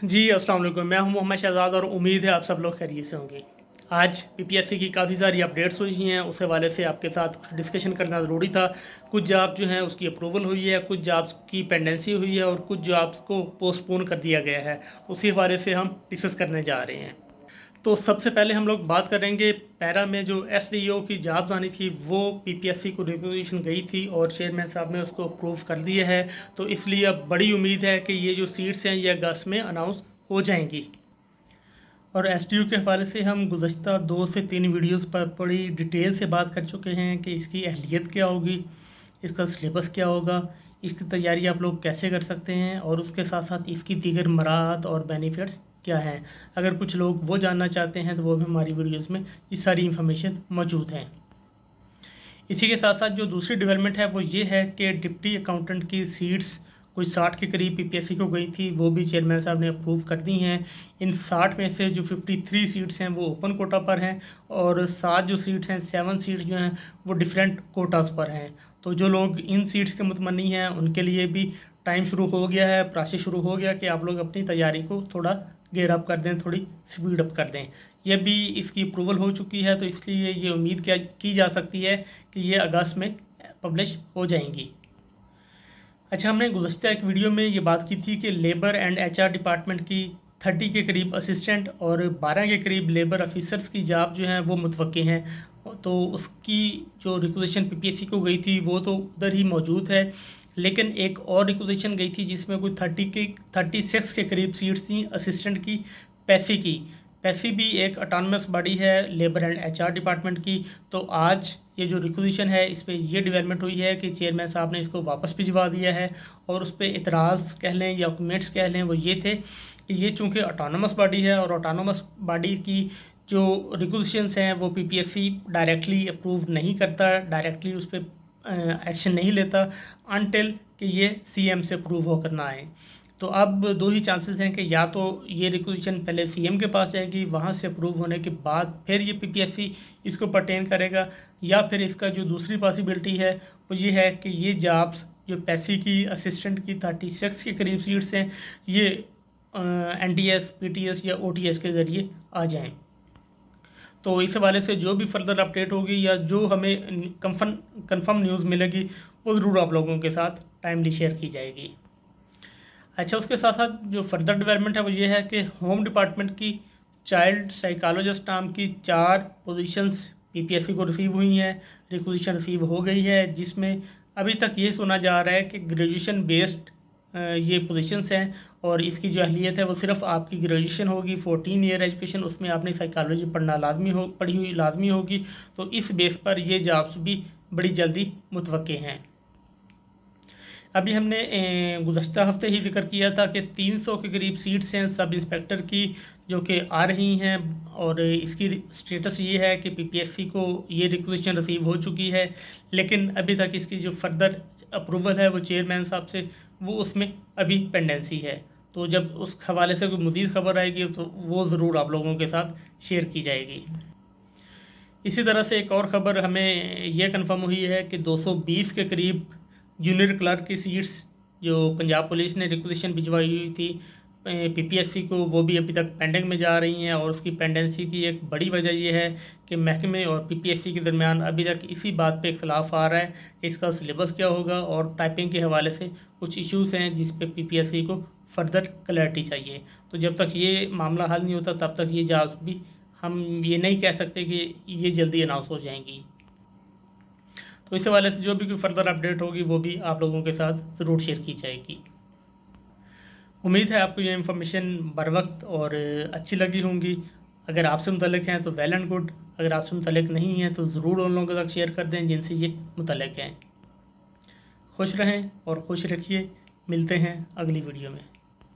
जी अस्सलाम वालेकुम। मैं हूं मोहम्मद शहजाद और उम्मीद है आप सब लोग खैरियत से होंगे। आज पीपीएससी की काफ़ी सारी अपडेट्स हुई हैं, उस हवाले से आपके साथ कुछ डिस्कशन करना ज़रूरी था। कुछ जॉब जो हैं उसकी अप्रूवल हुई है, कुछ जॉब्स की पेंडेंसी हुई है और कुछ जॉब्स को पोस्टपोन कर दिया गया है। उसी हवाले से हम डिस्कस करने जा रहे हैं। तो सबसे पहले हम लोग बात करेंगे पैरा में जो एसडीओ की जॉब्स आनी थी वो पीपीएससी को रिक्वेजिशन गई थी और चेयरमैन साहब ने उसको अप्रूव कर दिया है। तो इसलिए अब बड़ी उम्मीद है कि ये जो सीट्स हैं ये अगस्त में अनाउंस हो जाएंगी। और एसडीओ के हवाले से हम गुज़श्ता 2 से 3 वीडियोस पर बड़ी डिटेल से बात कर चुके हैं कि इसकी अहलियत क्या होगी, इसका सिलेबस क्या होगा, इसकी तैयारी आप लोग कैसे कर सकते हैं और उसके साथ साथ इसकी दीगर मराहत और बेनिफिट्स क्या हैं। अगर कुछ लोग वो जानना चाहते हैं तो वो भी हमारी वीडियोस में ये सारी इन्फॉर्मेशन मौजूद हैं। इसी के साथ साथ जो दूसरी डेवलपमेंट है वो ये है कि डिप्टी अकाउंटेंट की सीट्स कोई 60 के करीब पीपीएससी को गई थी, वो भी चेयरमैन साहब ने अप्रूव कर दी हैं। इन 60 में से जो 53 सीट्स हैं वो ओपन कोटा पर हैं और 7 जो सीट्स हैं 7 सीट्स जो हैं वो डिफरेंट कोटास पर हैं। तो जो लोग इन सीट्स के मुतमनी हैं उनके लिए भी टाइम शुरू हो गया है, प्रोसेस शुरू हो गया कि आप लोग अपनी तैयारी को थोड़ा गेयर अप कर दें, थोड़ी स्पीड अप कर दें। यह भी इसकी अप्रूवल हो चुकी है, तो इसलिए ये उम्मीद क्या की जा सकती है कि ये अगस्त में पब्लिश हो जाएंगी। अच्छा, हमने गुज़श्ता एक वीडियो में ये बात की थी कि लेबर एंड एचआर डिपार्टमेंट की 30 के करीब असिस्टेंट और 12 के करीब लेबर ऑफिसर्स की जॉब जो हैं वो मुतवक्के हैं। तो उसकी जो रिक्वेजिशन पीपीएससी को गई थी वो तो उधर ही मौजूद है, लेकिन एक और रिक्वेजिशन गई थी जिसमें कोई 36 के करीब सीट्स थी असिस्टेंट की, पैसी की। पैसी भी एक ऑटोनमस बॉडी है लेबर एंड एचआर डिपार्टमेंट की। तो आज ये जो रिक्वेजिशन है इस पर ये डेवलपमेंट हुई है कि चेयरमैन साहब ने इसको वापस भिजवा दिया है और उस पर इतराज़ कह लें या कमेंट्स कह लें वो ये थे कि ये चूँकि ऑटोनमस बॉडी है और ऑटोनमस बॉडी की जो रिक्वेजिशंस हैं वो पीपीएससी डायरेक्टली अप्रूव नहीं करता, डायरेक्टली उस पर एक्शन नहीं लेता अनटिल कि ये सीएम से अप्रूव होकर ना आए। तो अब दो ही चांसेस हैं कि या तो ये रिक्वेजिशन पहले सीएम के पास जाएगी, वहाँ से अप्रूव होने के बाद फिर ये पीपीएससी इसको पर्टेन करेगा, या फिर इसका जो दूसरी पॉसिबिलिटी है वो ये है कि ये जॉब्स जो पैसी की असिस्टेंट की 36 के करीब सीट्स हैं ये एनटीएस, पीटीएस या ओटीएस के ज़रिए आ जाएं। तो इस हवाले से जो भी फर्दर अपडेट होगी या जो हमें कंफर्म न्यूज़ मिलेगी वो ज़रूर आप लोगों के साथ टाइमली शेयर की जाएगी। अच्छा, उसके साथ साथ जो फर्दर डेवलपमेंट है वो ये है कि होम डिपार्टमेंट की चाइल्ड साइकोलॉजिस्ट नाम की 4 पोजीशंस पीपीएससी को रिसीव हुई हैं, रिक्वेजिशन रिसीव हो गई है, जिसमें अभी तक ये सुना जा रहा है कि ग्रेजुएशन बेस्ड ये पोजीशंस हैं और इसकी जो अहलियत है वो सिर्फ आपकी ग्रेजुएशन होगी, 14 ईयर एजुकेशन, उसमें आपने साइकोलॉजी पढ़ना पढ़ी हुई लाजमी होगी। तो इस बेस पर ये जॉब्स भी बड़ी जल्दी मुतवक्के हैं। अभी हमने गुज़श्ता हफ्ते ही जिक्र किया था कि 300 के करीब सीट्स हैं सब इंस्पेक्टर की जो कि आ रही हैं और इसकी स्टेटस ये है कि पीपीएससी को ये रिक्वेजिशन रिसीव हो चुकी है, लेकिन अभी तक इसकी जो फर्दर अप्रूवल है वो चेयरमैन साहब से वो उसमें अभी पेंडेंसी है। तो जब उस हवाले से कोई मज़ीद खबर आएगी तो वो ज़रूर आप लोगों के साथ शेयर की जाएगी। इसी तरह से एक और ख़बर हमें यह कंफर्म हुई है कि 220 के करीब जूनियर क्लर्क की सीट्स जो पंजाब पुलिस ने रिक्वेजिशन भिजवाई हुई थी पीपीएससी को वो भी अभी तक पेंडिंग में जा रही हैं। और उसकी पेंडेंसी की एक बड़ी वजह यह है कि महकमे और पीपीएससी के दरमियान अभी तक इसी बात पे इख्तलाफ आ रहा है कि इसका सिलेबस क्या होगा और टाइपिंग के हवाले से कुछ इश्यूज़ हैं जिस पे पीपीएससी को फर्दर क्लैरिटी चाहिए। तो जब तक ये मामला हल नहीं होता तब तक ये जॉब्स भी हम ये नहीं कह सकते कि ये जल्दी अनाउंस हो जाएंगी। तो इस हवाले से जो भी कोई फर्दर अपडेट होगी वो भी आप लोगों के साथ ज़रूर शेयर की जाएगी। उम्मीद है आपको ये इन्फॉर्मेशन बर वक्त और अच्छी लगी होंगी। अगर आपसे मुतल्लिक हैं तो वेल एंड गुड, अगर आपसे मुतल्लिक नहीं हैं तो ज़रूर उन लोगों के साथ शेयर कर दें जिनसे ये मुतल्लिक हैं। खुश रहें और खुश रखिए। मिलते हैं अगली वीडियो में।